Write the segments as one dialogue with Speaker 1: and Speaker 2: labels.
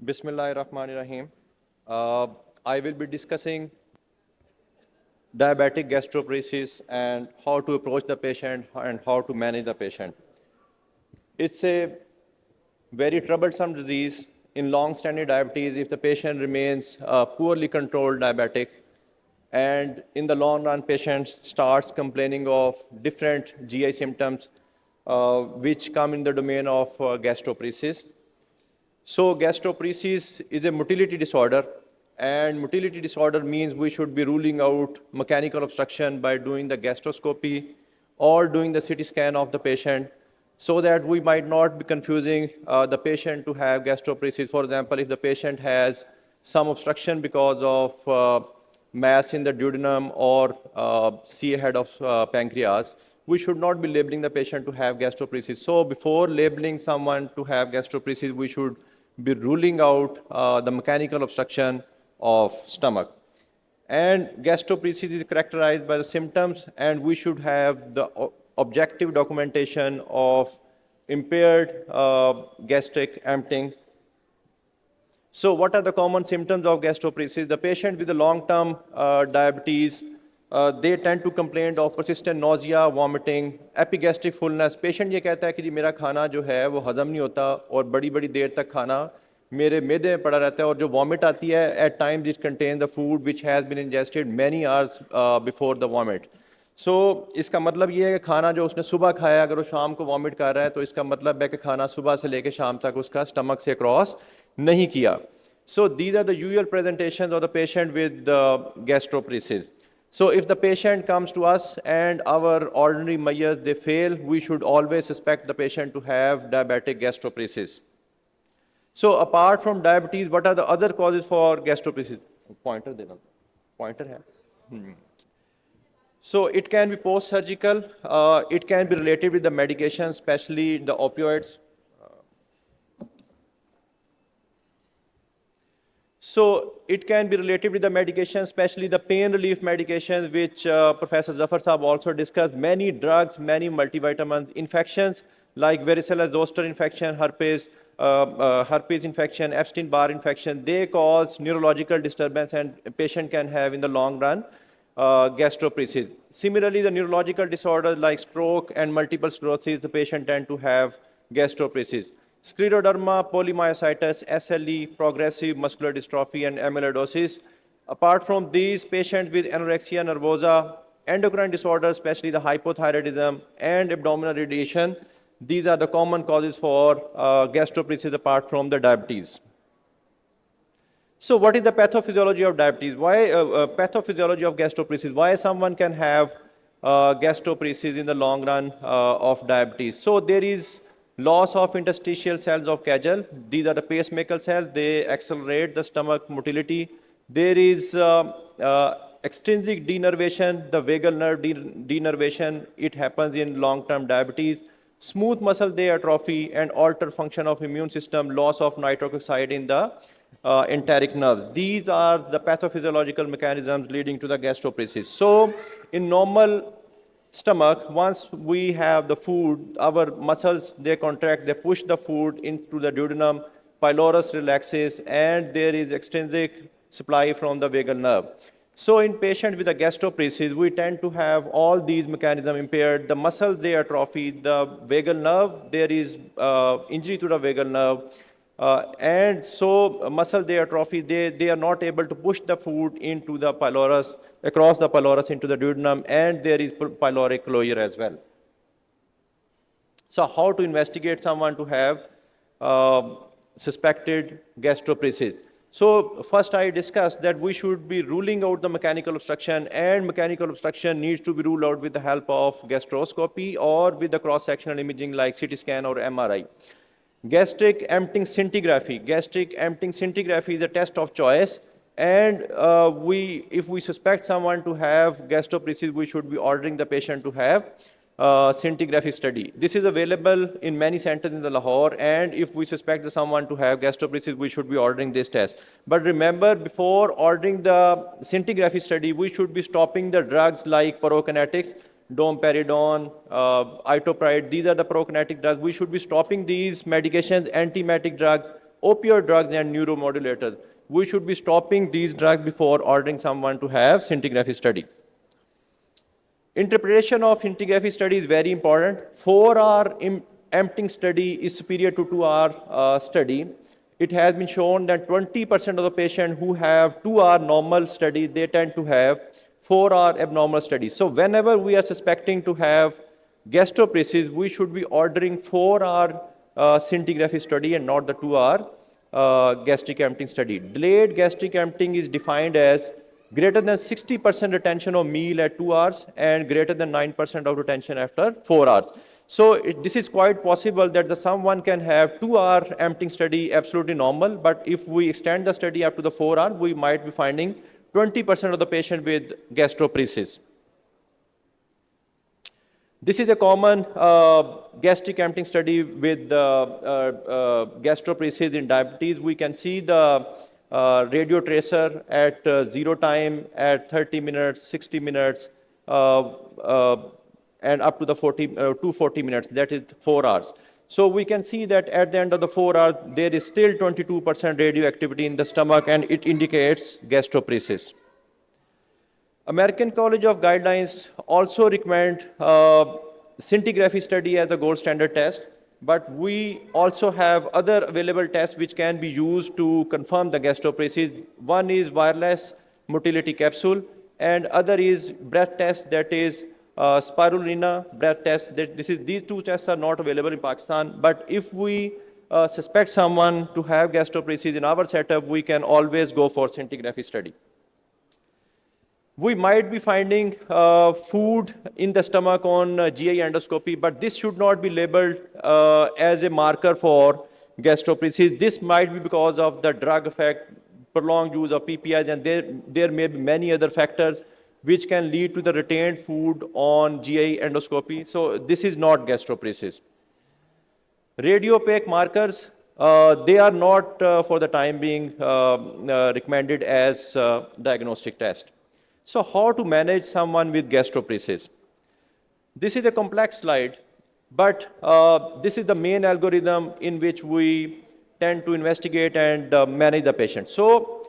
Speaker 1: Bismillahirrahmanirrahim. I will be discussing diabetic gastroparesis and how to approach the patient and how to manage the patient. It's a very troublesome disease in long-standing diabetes if the patient remains poorly controlled diabetic, and in the long run patient starts complaining of different GI symptoms which come in the domain of gastroparesis. So gastroparesis is a motility disorder, and motility disorder means we should be ruling out mechanical obstruction by doing the gastroscopy or doing the CT scan of the patient, so that we might not be confusing the patient to have gastroparesis. For example, if the patient has some obstruction because of mass in the duodenum or C head of pancreas, we should not be labeling the patient to have gastroparesis. So before labeling someone to have gastroparesis, we should be ruling out the mechanical obstruction of stomach. And gastroparesis is characterized by the symptoms, and we should have the objective documentation of impaired gastric emptying. So what are the common symptoms of gastroparesis? The patient with the long-term diabetes, they tend to complain of persistent nausea, vomiting, epigastric fullness. Patient ये कहता है कि जी मेरा खाना जो है वो हजम नहीं होता और बड़ी देर तक खाना मेरे मैदे में पड़ा रहता है, और जो वॉमिट आती है at times it contains the food which has been ingested many hours before the vomit. So इसका मतलब ये है कि खाना जो उसने सुबह खाया अगर वो शाम को वॉमिट कर रहा है तो इसका मतलब है कि खाना सुबह से लेकर शाम तक उसका स्टमक से क्रॉस नहीं किया. So these are the usual presentations of the patient with gastroparesis. So if the patient comes to us and our ordinary measures they fail, we should always suspect the patient to have diabetic gastroparesis. So apart from diabetes, what are the other causes for gastroparesis? Pointer देना. Pointer है. So it can be post-surgical. It can be related with the medication, especially the opioids. So it can be related with the medication, especially the pain relief medications, which Professor Zafar Saab also discussed. Many drugs, many multivitamins, infections like varicella zoster infection, herpes infection, Epstein-Barr infection, they cause neurological disturbance, and a patient can have in the long run gastroparesis. Similarly, the neurological disorders like stroke and multiple sclerosis, the patient tend to have gastroparesis. Scleroderma, polymyositis, SLE, progressive muscular dystrophy, and amyloidosis. Apart from these, patients with anorexia nervosa, endocrine disorders, especially the hypothyroidism and abdominal radiation, these are the common causes for gastroparesis apart from the diabetes. So what is the pathophysiology of diabetes? Why pathophysiology of gastroparesis? Why someone can have gastroparesis in the long run of diabetes? So there is loss of interstitial cells of Kegel. These are the pacemaker cells. They accelerate the stomach motility. There is extrinsic denervation, the vagal nerve denervation. It happens in long-term diabetes. Smooth muscle they atrophy and alter function of immune system, loss of nitric oxide in the enteric nerves. These are the pathophysiological mechanisms leading to the gastroparesis. So in normal stomach, once we have the food, our muscles, they contract, they push the food into the duodenum, pylorus relaxes, and there is extrinsic supply from the vagal nerve. So in patient with a gastroparesis, we tend to have all these mechanisms impaired. The muscles, they atrophy, the vagal nerve, there is injury to the vagal nerve, and so muscle they atrophy, they are not able to push the food into the pylorus, across the pylorus into the duodenum, and there is pyloric closure as well. So how to investigate someone to have suspected gastroparesis? So first I discussed that we should be ruling out the mechanical obstruction, and mechanical obstruction needs to be ruled out with the help of gastroscopy or with the cross-sectional imaging like CT scan or MRI. Gastric emptying scintigraphy. Gastric emptying scintigraphy is a test of choice, and if we suspect someone to have gastroparesis, we should be ordering the patient to have scintigraphy study. This is available in many centers in the Lahore, and if we suspect someone to have gastroparesis, we should be ordering this test. But remember, before ordering the scintigraphy study, we should be stopping the drugs like pyrokinetics, domperidone, itopride. These are the prokinetic drugs. We should be stopping these medications, antiemetic drugs, opioid drugs and neuromodulators. We should be stopping these drugs before ordering someone to have scintigraphy study. Interpretation of scintigraphy study is very important. 4-hour emptying study is superior to 2-hour study. It has been shown that 20% of the patients who have 2-hour normal study, they tend to have 4-hour abnormal studies. So whenever we are suspecting to have gastroparesis, we should be ordering 4-hour scintigraphy study and not the 2-hour gastric emptying study. Delayed gastric emptying is defined as greater than 60% retention of meal at 2 hours and greater than 9% of retention after 4 hours. So this is quite possible that someone can have 2-hour emptying study absolutely normal, but if we extend the study up to the 4 hour, we might be finding 20% of the patient with gastroparesis. This is a common gastric emptying study with gastroparesis in diabetes. We can see the radio tracer at 0 time, at 30 minutes, 60 minutes, and up to the 240 minutes, that is 4 hours. So we can see that at the end of the 4 hours, there is still 22% radioactivity in the stomach, and it indicates gastroparesis. American College of Guidelines also recommend scintigraphy study as a gold standard test, but we also have other available tests which can be used to confirm the gastroparesis. One is wireless motility capsule, and other is breath test, that is spirulina breath test. These two tests are not available in Pakistan, but if we suspect someone to have gastroparesis in our setup, we can always go for scintigraphy study. We might be finding food in the stomach on GI endoscopy, but this should not be labeled as a marker for gastroparesis. This might be because of the drug effect, prolonged use of PPIs, and there may be many other factors which can lead to the retained food on GI endoscopy. So this is not gastroparesis. Radiopaque markers, they are not for the time being recommended as diagnostic test. So how to manage someone with gastroparesis? This is a complex slide, but this is the main algorithm in which we tend to investigate and manage the patient. So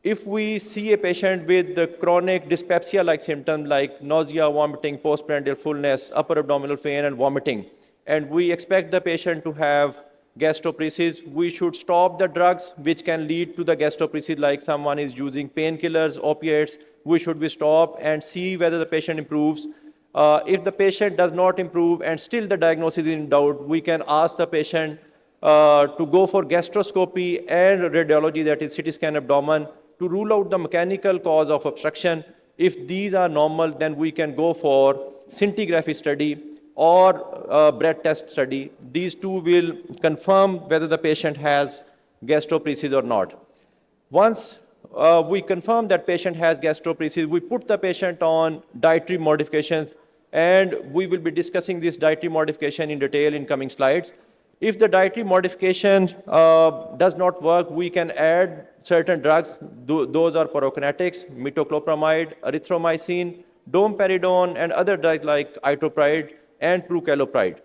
Speaker 1: if we see a patient with the chronic dyspepsia-like symptoms like nausea, vomiting, postprandial fullness, upper abdominal pain, and vomiting, and we expect the patient to have gastroparesis, we should stop the drugs which can lead to the gastroparesis, like someone is using painkillers, opiates. We should be stopped and see whether the patient improves. If the patient does not improve and still the diagnosis is in doubt, we can ask the patient to go for gastroscopy and radiology, that is CT scan abdomen, to rule out the mechanical cause of obstruction. If these are normal, then we can go for scintigraphy study or breath test study. These two will confirm whether the patient has gastroparesis or not. Once we confirm that patient has gastroparesis, we put the patient on dietary modifications, and we will be discussing this dietary modification in detail in coming slides. If the dietary modification does not work, we can add certain drugs. Those are pyrokinetics, metoclopramide, erythromycin, domperidone, and other drugs like itopride and prucalopride.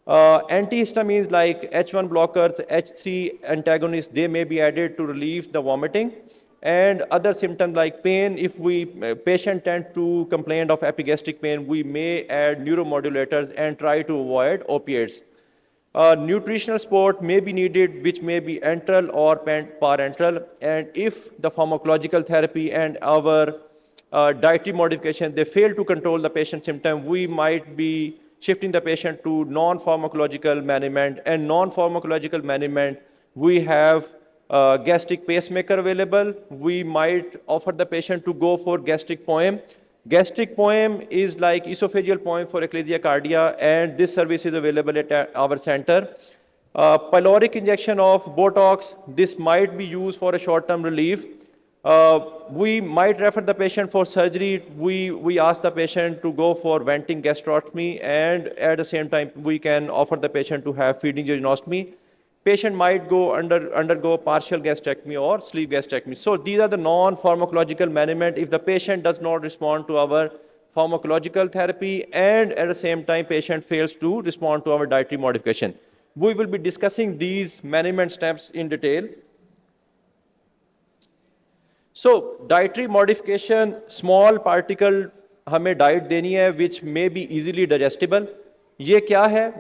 Speaker 1: Antihistamines like H1 blockers, H3 antagonists, they may be added to relieve the vomiting. And other symptoms like pain, if patient tend to complain of epigastric pain, we may add neuromodulators and try to avoid opiates. Nutritional support may be needed, which may be enteral or parenteral. And if the pharmacological therapy and our dietary modification, they fail to control the patient's symptom, we might be shifting the patient to non-pharmacological management. And non-pharmacological management, we have gastric pacemaker available. We might offer the patient to go for gastric poem. Gastric poem is like esophageal poem for ecclesia cardia, and this service is available at our center. Pyloric injection of Botox, this might be used for a short-term relief. We might refer the patient for surgery. We ask the patient to go for venting gastrostomy, and at the same time, we can offer the patient to have feeding jejunostomy. Patient might undergo partial gastrectomy or sleeve gastrectomy. So these are the non-pharmacological management if the patient does not respond to our pharmacological therapy and at the same time patient fails to respond to our dietary modification. We will be discussing these management steps in detail. So dietary modification, small particle हमें diet देनी है which may be easily digestible. ये क्या है?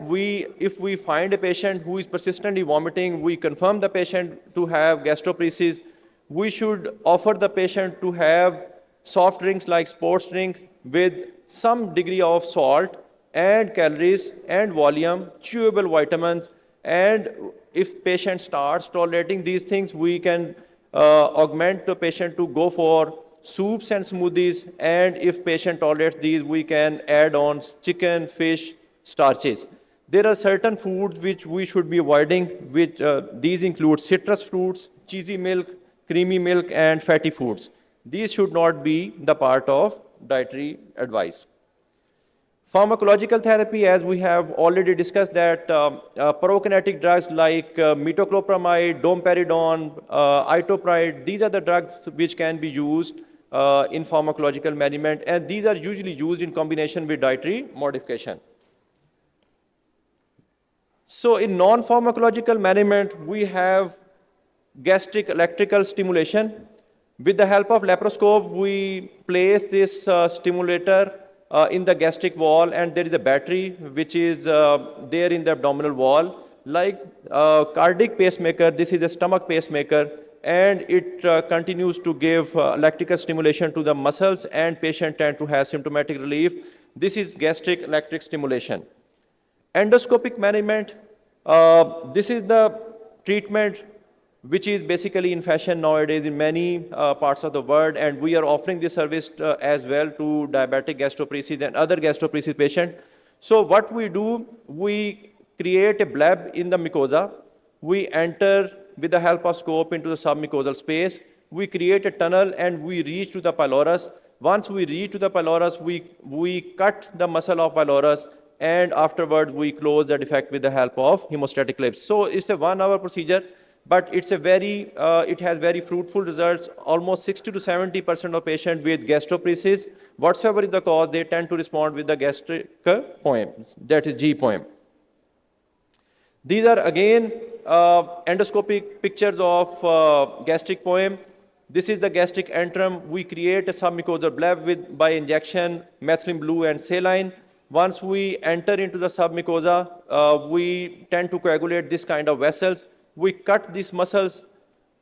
Speaker 1: If we find a patient who is persistently vomiting, we confirm the patient to have gastroparesis. We should offer the patient to have soft drinks like sports drinks with some degree of salt and calories and volume, chewable vitamins, and if patient starts tolerating these things, we can augment the patient to go for soups and smoothies, and if patient tolerates these, we can add on chicken, fish, starches. There are certain foods which we should be avoiding, which these include citrus fruits, cheesy milk, creamy milk, and fatty foods. These should not be the part of dietary advice. Pharmacological therapy, as we have already discussed that prokinetic drugs like metoclopramide, domperidone, itopride, these are the drugs which can be used in pharmacological management, and these are usually used in combination with dietary modification. So in non-pharmacological management, we have gastric electrical stimulation. With the help of laparoscope, we place this stimulator in the gastric wall, and there is a battery which is there in the abdominal wall. Like cardiac pacemaker, this is a stomach pacemaker, and it continues to give electrical stimulation to the muscles, and patient tend to have symptomatic relief. This is gastric electric stimulation. Endoscopic management, this is the treatment which is basically in fashion nowadays in many parts of the world, and we are offering this service as well to diabetic gastroparesis and other gastroparesis patients. So what we do, we create a bleb in the mucosa. We enter with the help of scope into the submucosal space. We create a tunnel and we reach to the pylorus. Once we reach to the pylorus, we cut the muscle of pylorus, and afterwards we close the defect with the help of hemostatic clips. So it's a 1 hour procedure, but it's a it has very fruitful results. Almost 60 to 70% of patients with gastroparesis, whatsoever is the cause, they tend to respond with the gastric poem, that is G poem. These are again endoscopic pictures of gastric poem. This is the gastric antrum. We create a submucosal bleb by injection, methylene blue and saline. Once we enter into the submucosa, we tend to coagulate this kind of vessels. We cut these muscles.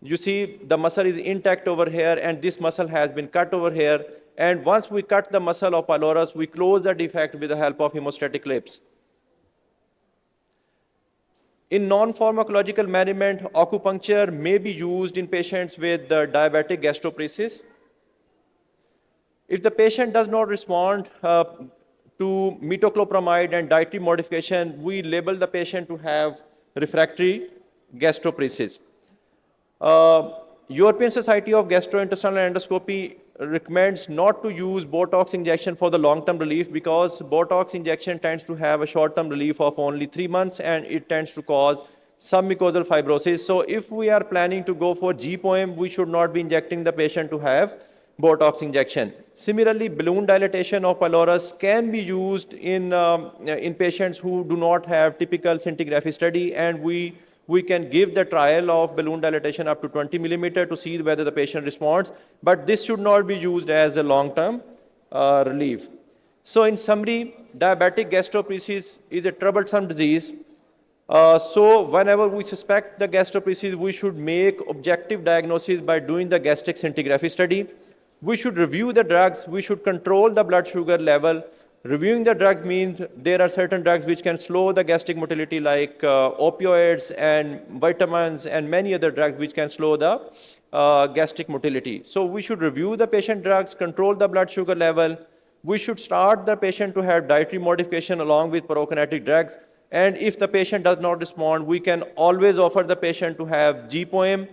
Speaker 1: You see the muscle is intact over here, and this muscle has been cut over here. And once we cut the muscle of pylorus, we close the defect with the help of hemostatic clips. In non-pharmacological management, acupuncture may be used in patients with diabetic gastroparesis. If the patient does not respond to metoclopramide and dietary modification, we label the patient to have refractory gastroparesis. European Society of Gastrointestinal Endoscopy recommends not to use Botox injection for the long-term relief, because Botox injection tends to have a short-term relief of only 3 months, and it tends to cause submucosal fibrosis. So if we are planning to go for G-POEM, we should not be injecting the patient to have Botox injection. Similarly, balloon dilatation of pylorus can be used in patients who do not have typical scintigraphy study, and we can give the trial of balloon dilatation up to 20 millimeter to see whether the patient responds, but this should not be used as a long-term relief. So in summary, diabetic gastroparesis is a troublesome disease. So whenever we suspect the gastroparesis, we should make objective diagnosis by doing the gastric scintigraphy study. We should review the drugs. We should control the blood sugar level. Reviewing the drugs means there are certain drugs which can slow the gastric motility, like opioids and vitamins and many other drugs which can slow the gastric motility. So we should review the patient drugs, control the blood sugar level. We should start the patient to have dietary modification along with prokinetic drugs. And if the patient does not respond, we can always offer the patient to have G-POEM,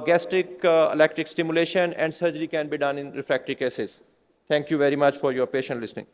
Speaker 1: gastric electric stimulation, and surgery can be done in refractory cases. Thank you very much for your patient listening.